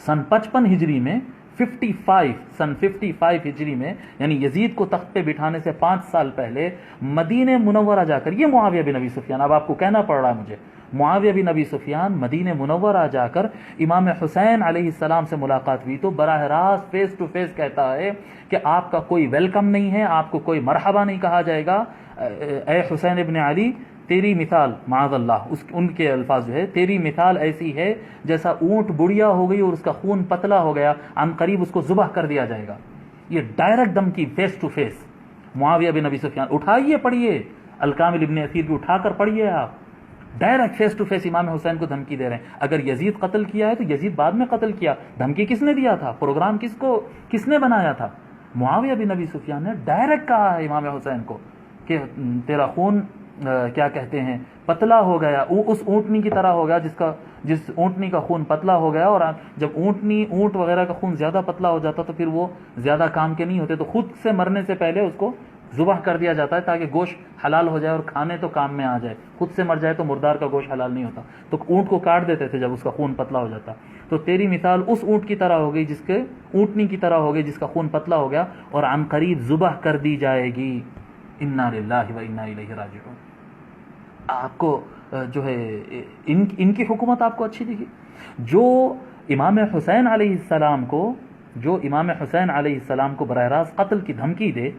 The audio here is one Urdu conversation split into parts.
سن 55 ہجری میں 55 ہجری میں، یعنی یزید کو تخت پہ بٹھانے سے 5 سال پہلے مدینہ منورہ جا کر، یہ معاویہ بن ابی سفیان، اب آپ کو کہنا پڑ رہا ہے مجھے، معاویہ بن ابی سفیان مدینہ منورہ جا کر امام حسین علیہ السلام سے ملاقات ہوئی تو براہ راست فیس ٹو فیس کہتا ہے کہ آپ کا کوئی ویلکم نہیں ہے، آپ کو کوئی مرحبا نہیں کہا جائے گا، اے حسین ابن علی تیری مثال، معاذ اللہ ان کے الفاظ جو ہے، تیری مثال ایسی ہے جیسا اونٹ بڑھیا ہو گئی اور اس کا خون پتلا ہو گیا، عن قریب اس کو ذبح کر دیا جائے گا۔ یہ ڈائریکٹ دھمکی فیس ٹو فیس معاویہ بن ابی سفیان، اٹھائیے پڑھیے الکامل ابن اثیر کو اٹھا کر پڑھیے آپ، ڈائریکٹ فیس ٹو فیس امام حسین کو دھمکی دے رہے ہیں۔ اگر یزید قتل کیا ہے تو یزید بعد میں قتل کیا، دھمکی کس نے دیا تھا، پروگرام کس نے بنایا تھا؟ معاویہ بن ابی سفیان نے ڈائریکٹ کہا ہے امام حسین کو کہ تیرا خون کیا کہتے ہیں پتلا ہو گیا، اس اونٹنی کی طرح ہو گیا جس اونٹنی کا خون پتلا ہو گیا، اور جب اونٹ وغیرہ کا خون زیادہ پتلا ہو جاتا تو پھر وہ زیادہ کام کے نہیں ہوتے، تو خود سے مرنے سے پہلے اس کو ذبح کر دیا جاتا ہے تاکہ گوشت حلال ہو جائے اور کھانے تو کام میں آ جائے، خود سے مر جائے تو مردار کا گوشت حلال نہیں ہوتا، تو اونٹ کو کاٹ دیتے تھے جب اس کا خون پتلا ہو جاتا۔ تو تیری مثال اس اونٹ کی طرح ہو گئی، اونٹنی کی طرح ہو گئی جس کا خون پتلا ہو گیا اور عن قریب ذبح کر دی جائے گی۔ انا للہ و انا الیہ راجعون۔ آپ کو جو ہے ان کی حکومت آپ کو اچھی لگی؟ جو امام حسین علیہ السلام کو براہ راست قتل کی دھمکی دے،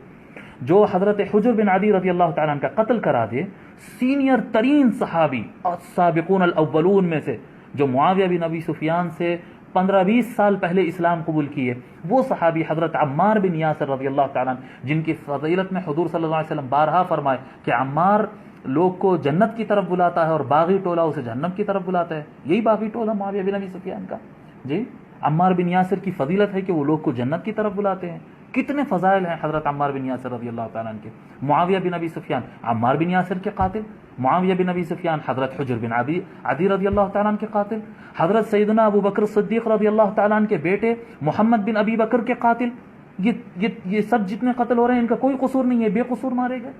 جو حضرت حجر بن عدی رضی اللہ تعالیٰ عنہ کا قتل کرا دے، سینئر ترین صحابی اور سابقون الاولون میں سے، جو معاویہ بن ابی سفیان سے 15-20 سال پہلے اسلام قبول کیے، وہ صحابی حضرت عمار بن یاسر رضی اللہ تعالیٰ عنہ، جن کی فضیلت میں حضور صلی اللہ علیہ وسلم بارہا فرمائے کہ عمار لوگ کو جنت کی طرف بلاتا ہے اور باغی ٹولہ اسے جہنم کی طرف بلاتا ہے، یہی باغی ٹولہ معاویہ بن ابی سفیان کا۔ جی، عمار بن یاسر کی فضیلت ہے کہ وہ لوگ کو جنت کی طرف بلاتے ہیں۔ کتنے فضائل ہیں حضرت عمار بن یاسر رضی اللہ تعالیٰ عنہ کے۔ معاویہ بن ابی سفیان عمار بن یاسر کے قاتل، معاویہ بن ابی سفیان حضرت حجر بن عدی رضی اللہ تعالیٰ عنہ کے قاتل، حضرت سیدنا ابو بکر صدیق رضی اللہ تعالیٰ عنہ کے بیٹے محمد بن ابی بکر کے قاتل۔ یہ سب جتنے قتل ہو رہے ہیں ان کا کوئی قصور نہیں ہے، بے قصور مارے گئے۔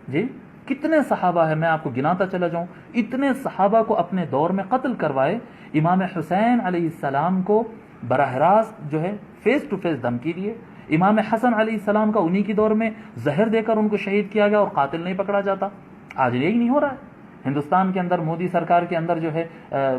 جی، کتنے صحابہ ہیں، میں آپ کو گناتا چلا جاؤں، اتنے صحابہ کو اپنے دور میں قتل کروائے۔ امام حسین علیہ السلام کو براہ راست جو ہے فیس ٹو فیس دھمکی دیے۔ امام حسن علیہ السلام کا انہی کی دور میں زہر دے کر ان کو شہید کیا گیا اور قاتل نہیں پکڑا جاتا۔ آج یہی نہیں ہو رہا ہے ہندوستان کے اندر، مودی سرکار کے اندر جو ہے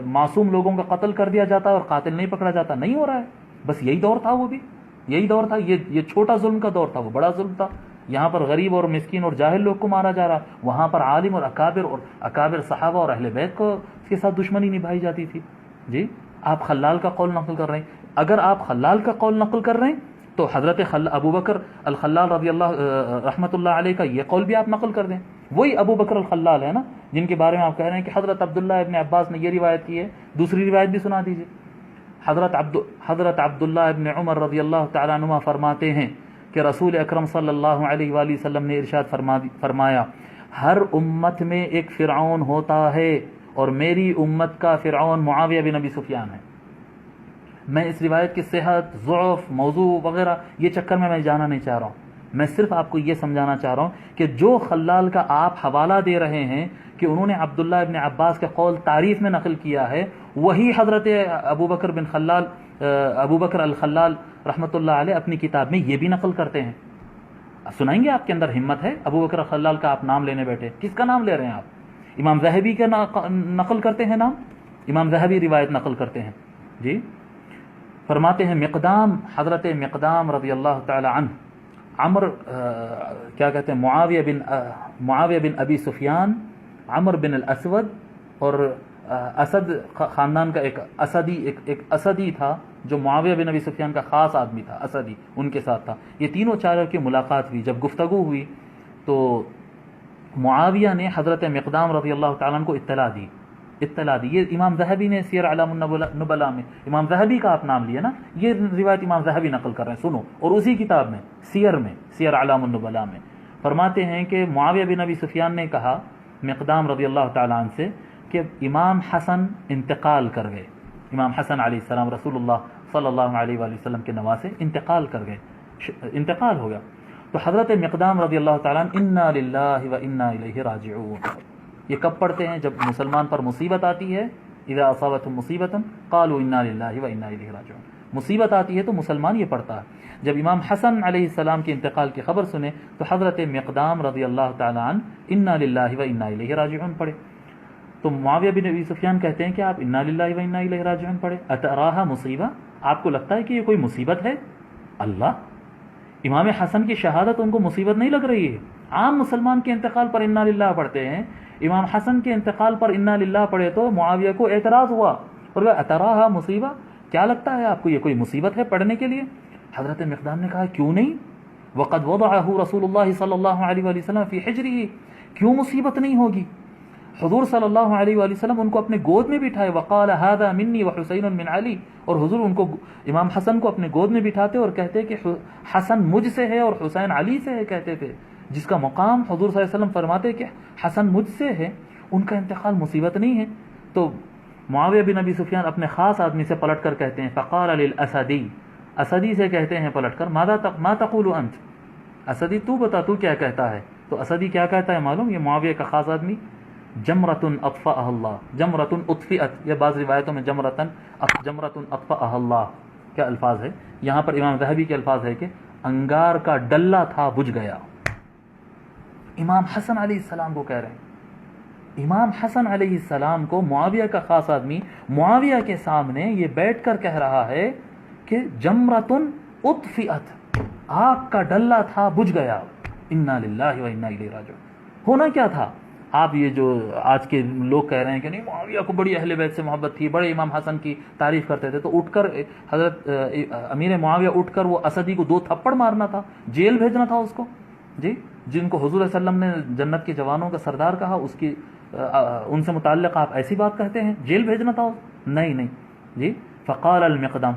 معصوم لوگوں کا قتل کر دیا جاتا ہے اور قاتل نہیں پکڑا جاتا، نہیں ہو رہا ہے۔ بس یہی دور تھا، وہ بھی یہی دور تھا، یہ چھوٹا ظلم کا دور تھا، وہ بڑا ظلم تھا۔ یہاں پر غریب اور مسکین اور جاہل لوگ کو مارا جا رہا، وہاں پر عالم اور اکابر صحابہ اور اہل بیت کو اس کے ساتھ دشمنی نبھائی جاتی تھی۔ جی، آپ خلال کا قول نقل کر رہے ہیں، اگر آپ خلال کا قول نقل کر رہے ہیں تو حضرت ابو بکر الخلال رضی اللہ رحمۃ اللہ علیہ کا یہ قول بھی آپ نقل کر دیں۔ وہی ابو بکر الخلال ہے نا جن کے بارے میں آپ کہہ رہے ہیں کہ حضرت عبداللہ ابن عباس نے یہ روایت کی ہے، دوسری روایت بھی سنا دیجیے۔ حضرت عبداللہ ابن عمر رضی اللہ تعالیٰ عنہ فرماتے ہیں کہ رسول اکرم صلی اللہ علیہ وآلہ وسلم نے ارشاد فرمایا، ہر امت میں ایک فرعون ہوتا ہے اور میری امت کا فرعون معاویہ بن ابی سفیان ہے۔ میں اس روایت کی صحت، ضعف، موضوع وغیرہ یہ چکر میں جانا نہیں چاہ رہا ہوں، میں صرف آپ کو یہ سمجھانا چاہ رہا ہوں کہ جو خلال کا آپ حوالہ دے رہے ہیں کہ انہوں نے عبداللہ ابن عباس کے قول تعریف میں نقل کیا ہے، وہی حضرت ابو بکر الخلال رحمۃ اللہ علیہ اپنی کتاب میں یہ بھی نقل کرتے ہیں۔ سنائیں گے؟ آپ کے اندر ہمت ہے؟ ابو بکر الخلال کا آپ نام لینے بیٹھے، کس کا نام لے رہے ہیں آپ؟ امام ذہبی کا نقل کرتے ہیں نام، امام ذہبی روایت نقل کرتے ہیں۔ جی، فرماتے ہیں حضرت مقدام رضی اللہ تعالی عنہ، کیا کہتے ہیں، معاویہ بن ابی سفیان، عمر بن الاسود اور اسد خاندان کا ایک اسدی تھا جو معاویہ بن ابی سفیان کا خاص آدمی تھا، اسدی ان کے ساتھ تھا۔ یہ تینوں چاروں کی ملاقات ہوئی، جب گفتگو ہوئی تو معاویہ نے حضرت مقدام رضی اللہ تعالیٰ عنہ کو اطلاع دی۔ یہ امام ذہبی نے سیر اعلام النبلاء میں، امام ذہبی کا آپ نام لیا نا، یہ روایت امام ذہبی نقل کر رہے ہیں، سنو، اور اسی کتاب میں سیر اعلام النبلاء میں فرماتے ہیں کہ معاویہ بن ابی سفیان نے کہا مقدام رضی اللہ تعالیٰ عنہ سے کہ امام حسن انتقال کر گئے، امام حسن علیہ السلام رسول اللہ صلی اللہ علیہ وآلہ وسلم کے نواسے انتقال کر گئے، انتقال ہو گیا۔ تو حضرت مقدام رضی اللہ تعالیٰ عنہ انا للہ و انا الیہ راجعون یہ کب پڑھتے ہیں؟ جب مسلمان پر مصیبت آتی ہے، اذا اصابتهم مصیبۃ قالوا انا للہ و انا الیہ راجعون۔ مصیبت آتی ہے تو مسلمان یہ پڑھتا ہے. جب امام حسن علیہ السلام کے انتقال کی خبر سنے تو حضرت مقدام رضی اللہ تعالیٰ عنہ انا للہ و انا الیہ راجعون پڑھے. تو معاویہ بن ابی سفیان کہتے ہیں کہ آپ انا للہ و انا الیہ راجعون پڑھے. اتراہا مصیبہ، آپ کو لگتا ہے کہ یہ کوئی مصیبت ہے؟ اللہ، امام حسن کی شہادت ان کو مصیبت نہیں لگ رہی ہے. عام مسلمان کے انتقال پر انا للہ پڑھتے ہیں، امام حسن کے انتقال پر انا للہ پڑھے تو معاویہ کو اعتراض ہوا اور اتراہا مصیبہ، کیا لگتا ہے آپ کو یہ کوئی مصیبت ہے پڑھنے کے لیے؟ حضرت مقدام نے کہا کیوں نہیں، وقد وضعہ رسول اللہ صلی اللہ علیہ وآلہ وسلم فی حجرہ، کیوں مصیبت نہیں ہوگی؟ حضور صلی اللہ علیہ وآلہ وسلم ان کو اپنے گود میں بٹھائے، وقال هذا منی وحسین من علی، اور حضور ان کو امام حسن کو اپنے گود میں بٹھاتے اور کہتے کہ حسن مجھ سے ہے اور حسین علی سے ہے، کہتے تھے. جس کا مقام حضور صلی اللہ علیہ وسلم فرماتے کہ حسن مجھ سے ہے، ان کا انتقال مصیبت نہیں ہے. تو معاویہ بن ابی سفیان اپنے خاص آدمی سے پلٹ کر کہتے ہیں فقال للاسدی، اسدی سے کہتے ہیں پلٹ کر ما تقول انت، اسدی تو بتا تو کیا کہتا ہے؟ تو اسدی کیا کہتا ہے معلوم؟ یہ معاویہ کا خاص آدمی، جمرۃ اطفأها اللہ، جمرۃ اطفئت، یہ بعض روایتوں میں جمرۃ اطفأها اللہ کیا الفاظ ہے. یہاں پر امام ذہبی کے الفاظ ہے کہ انگار کا ڈلہ تھا بجھ گیا. امام حسن علیہ السلام کو کہہ رہے ہیں، امام حسن علیہ السلام کو معاویہ کا خاص آدمی معاویہ کے سامنے یہ بیٹھ کر کہہ رہا ہے کہ جمرۃ اطفئت، آگ کا ڈلہ تھا بجھ گیا. انا للہ و انا الیہ راجعون. ہونا کیا تھا؟ آپ یہ جو آج کے لوگ کہہ رہے ہیں کہ نہیں معاویہ کو بڑی اہل بیت سے محبت تھی، بڑے امام حسن کی تعریف کرتے تھے، تو اٹھ کر حضرت امیر معاویہ اٹھ کر وہ اسدی کو 2 تھپڑ مارنا تھا، جیل بھیجنا تھا اس کو. جی، جن کو حضور صلی اللہ علیہ وسلم نے جنت کے جوانوں کا سردار کہا، اس کی ان سے متعلق آپ ایسی بات کہتے ہیں؟ جیل بھیجنا تھا؟ نہیں. جی، فقال المقدام